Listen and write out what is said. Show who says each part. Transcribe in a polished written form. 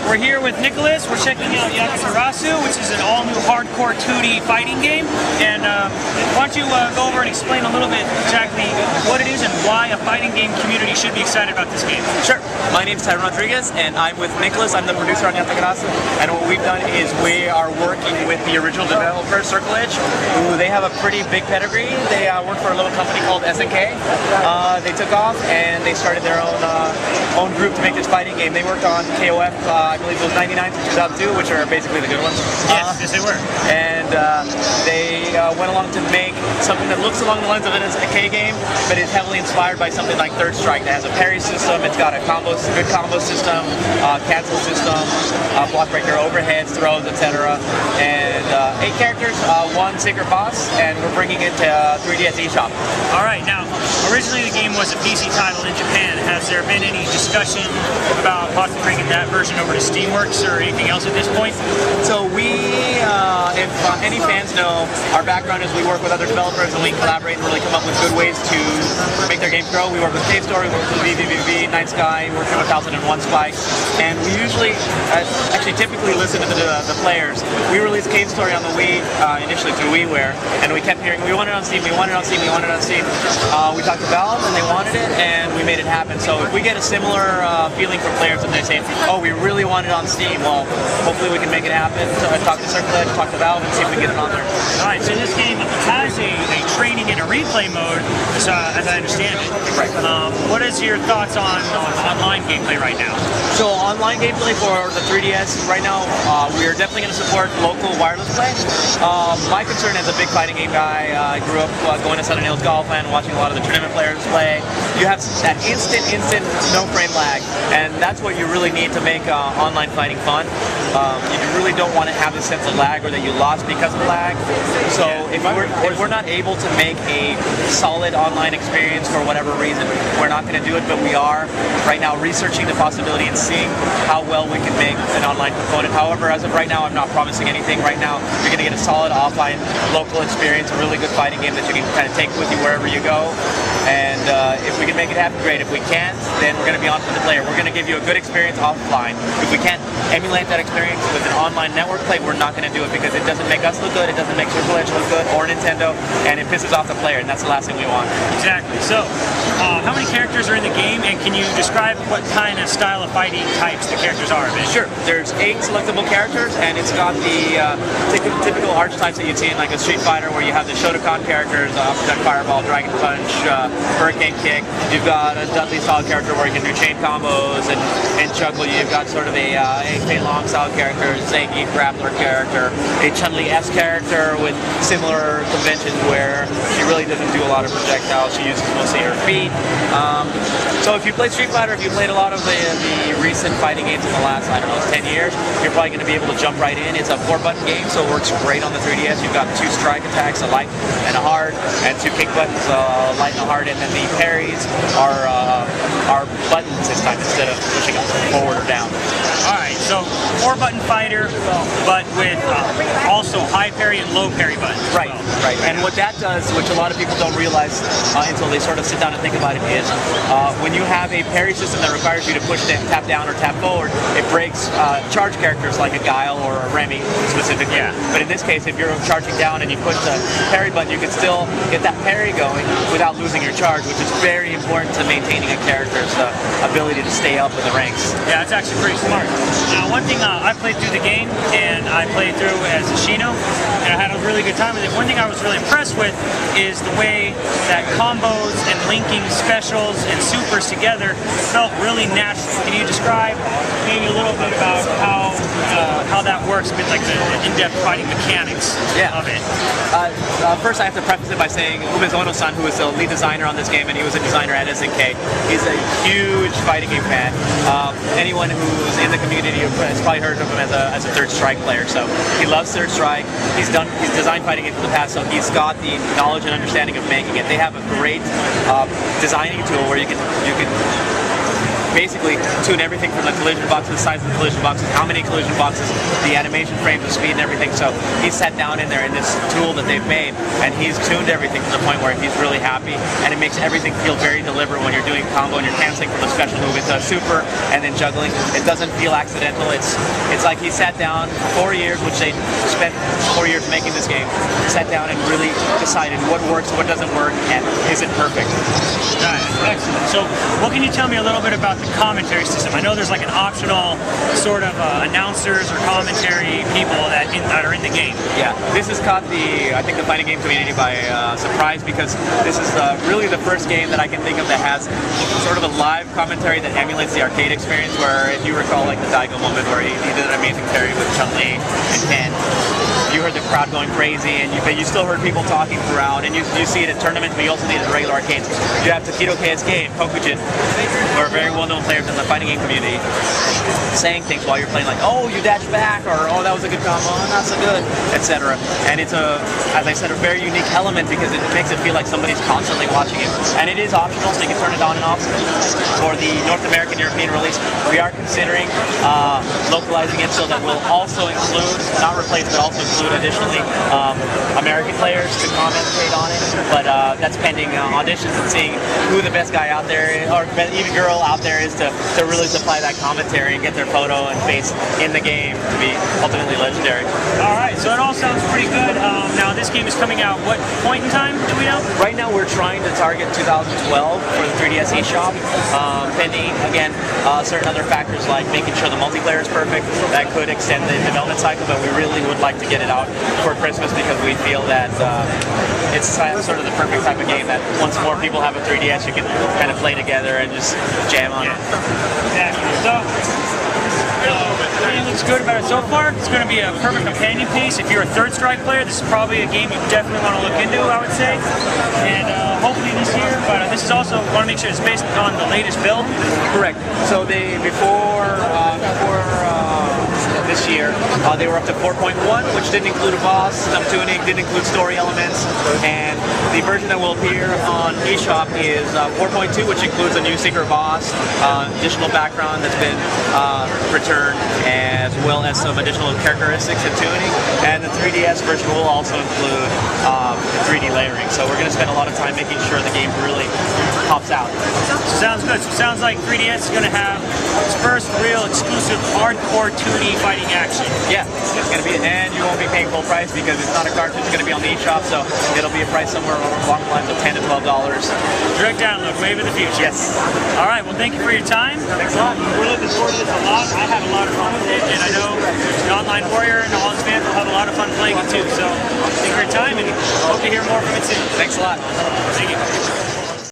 Speaker 1: we're here with Nicholas. We're checking out Yatagarasu, which is an all-new hardcore 2D fighting game. And why don't you go over and explain a little bit exactly what it is and why a fighting game community should be excited about this game?
Speaker 2: Sure. My name is Tyron Rodriguez, and I'm with Nicholas. I'm the producer on Yatagarasu. And what we've done is we are working with the original developer, Circle Edge, who they have a pretty big pedigree. They work for a little company called SNK. They took off and they started their own group to make this fighting game. They worked on KOF, I believe it was 99 to 2002, which are basically the good ones.
Speaker 1: Yes, they were.
Speaker 2: And they went along to make something that looks along the lines of an SNK game, but is heavily inspired by something like Third Strike that has a parry system. It's got a good combo system, cancel system, block breaker overheads, throws, etc. And 8 characters, 1 secret boss, and we're bringing it to 3DS eShop.
Speaker 1: All right, now originally the game was a PC title in Japan. Has there been any discussion about possibly bringing that version over to Steamworks or anything else at this point?
Speaker 2: So if any fans know, our background is we work with other developers and we collaborate and really come up with good ways to make their games grow. We work with Cave Story, we work with VVVV, Night Sky, we work with 1001 Spike, and we usually, actually typically listen to the players. We released Cave Story on the Wii, initially through WiiWare, and we kept hearing, we want it on Steam, we want it on Steam, we want it on Steam. We talked to Valve and they wanted it, and we made it happen. So if we get a similar feeling from players and they say, oh, we really want it on Steam, well, hopefully we can make it happen. So I talk to Circle Edge, talk to Valve, and see if we can get it on there.
Speaker 1: Alright, so this game has a training and a replay mode, as I understand it.
Speaker 2: Right.
Speaker 1: What is your thoughts on online gameplay right now?
Speaker 2: So online gameplay for the 3DS, right now, we are definitely going to support local wireless play. My concern as a big fighting game guy, I grew up going to Southern Hills Golf and watching a lot of the tournament players play. You have that instant no frame lag, and that's what you really need to make online fighting fun. You really don't want to have the sense of lag or that you lost because of lag. So if we're not able to make a solid online experience for whatever reason, we're not going to do it, but we are right now researching the possibility and seeing how well we can make an online component. However, as of right now, I'm not promising anything. Right now, you're going to get a solid offline local experience, a really good fighting game that you can kind of take with you wherever you go. And if we can make it happen, great. If we can't, then we're going to be on for the player. We're going to give you a good experience offline. If we can't emulate that experience with an online network play, we're not going to do it because it doesn't make us look good, it doesn't make Circle Edge look good, or Nintendo, and it pisses off the player, and that's the last thing we want.
Speaker 1: Exactly. So, how many characters are in the game, and can you describe what kind of style of fighting types the characters are?
Speaker 2: Sure. There's 8 selectable characters, and it's got the typical archetypes that you'd see in like a Street Fighter, where you have the Shotokan characters, Uppercut, Fireball, Dragon Punch, Hurricane Kick. You've got a Dudley style character where you can do chain combos and juggle. You've got sort of a Fei Long style character, Zangief grappler character, a Chun-Li-esque character with similar conventions where she really doesn't do a lot of projectiles. She uses mostly her feet. So if you play Street Fighter, if you played a lot of the recent fighting games in the last, I don't know, 10 years, you're probably going to be able to jump right in. It's a 4-button game, so it works great on the 3DS. You've got 2 strike attacks, a light and a hard, and 2 kick buttons, a light and a hard, and then the parries are buttons this time instead of pushing them forward or down.
Speaker 1: Alright, so 4-button fighter, but with also high parry and low parry buttons.
Speaker 2: Right, right. And what that does, which a lot of people don't realize until they sort of sit down and think about it, is when you have a parry system that requires you to push down, tap down or tap forward, it breaks charge characters like a Guile or a Remy specifically. Yeah. But in this case, if you're charging down and you push the parry button, you can still get that parry going without losing your charge, which is very important to maintaining a character's ability to stay up in the ranks.
Speaker 1: Yeah, it's actually pretty smart. Now, one thing I played through the game, and I played through as a Shino, and I had a really good time with it. One thing I was really impressed with is the way that combos and linking specials and supers together felt really natural. Can you describe maybe a little bit about how that works, a bit like the in-depth fighting mechanics of it?
Speaker 2: First, I have to preface it by saying Umezono-san, who is the lead designer on this game, and he was a designer at SNK, he's a huge fighting game fan. Anyone who's in the community has probably heard of him as a Third Strike player. So he loves Third Strike. He's designed fighting games in the past, so he's got the knowledge and understanding of making it. They have a great designing tool where you can basically tune everything from the collision boxes, the size of the collision boxes, how many collision boxes, the animation frames, the speed and everything. So he sat down in there in this tool that they've made, and he's tuned everything to the point where he's really happy, and it makes everything feel very deliberate when you're doing combo and you're canceling from the special move into a super and then juggling. It doesn't feel accidental. It's like he sat down for 4 years, which they spent 4 years making this game, sat down and really decided what works, what doesn't work, and is it perfect.
Speaker 1: Excellent. So what can you tell me a little bit about the commentary system? I know there's like an optional sort of announcers or commentary people that are in the game.
Speaker 2: Yeah, this has caught I think the fighting game community by surprise, because this is really the first game that I can think of that has sort of a live commentary that emulates the arcade experience, where if you recall like the Daigo moment where he did an amazing parry with Chun-Li and Ken, you heard the crowd going crazy, and you still heard people talking throughout, and you see it at tournaments, but you also see it at regular arcades. You have Takedo KSK and Kokujin, who are very well-known players in the fighting game community, saying things while you're playing, like, oh, you dashed back, or oh, that was a good combo, oh, not so good, etc. And it's as I said, a very unique element, because it makes it feel like somebody's constantly watching it. And it is optional, so you can turn it on and off. For the North American, European release, we are considering localizing it so that we'll also include, not replace, but also include additionally American players to commentate on it. But that's pending auditions and seeing who the best guy out there is, or even girl out there is, to really supply that commentary and get their photo and face in the game to be ultimately legendary.
Speaker 1: All right, so it all sounds pretty good. Now this game is coming out what point in time, do we know?
Speaker 2: Right now we're trying to target 2012 for the 3DS eShop, pending, again, certain other factors like making sure the multiplayer is perfect. That could extend the development cycle, but we really would like to get it out for Christmas, because we feel that it's sort of the perfect type of game that once more people have a 3DS, you can kind of play together and just jam on it.
Speaker 1: Exactly. So, everything looks good about it so far. It's going to be a perfect companion piece. If you're a Third Strike player, this is probably a game you definitely want to look into, I would say. And hopefully this year, but this is also, want to make sure it's based on the latest build.
Speaker 2: Correct. So before this year, they were up to 4.1, which didn't include a boss, some tuning, didn't include story elements, and the version that will appear on eShop is 4.2, which includes a new secret boss, additional background that's been returned, as well as some additional characteristics and tuning, and the 3DS version will also include 3D layering. So we're going to spend a lot of time making sure the game really pops out.
Speaker 1: Sounds good. So it sounds like 3DS is going to have its first real exclusive hardcore 2D fighting action.
Speaker 2: Yeah, it's going to be, and you won't be paying full price because it's not a cartridge. It's going to be on the eShop, so it'll be a price somewhere along the lines of $10 to $12.
Speaker 1: Direct download, wave of the future.
Speaker 2: Yes.
Speaker 1: All right. Well, thank you for your time.
Speaker 2: Thanks a lot.
Speaker 1: We're looking forward to this a lot. I had a lot of fun with it, and I know the Online Warrior and all his fans will have a lot of fun playing it too. So thank you for your time, and hope to hear more from it soon.
Speaker 2: Thanks a lot.
Speaker 1: Thank you.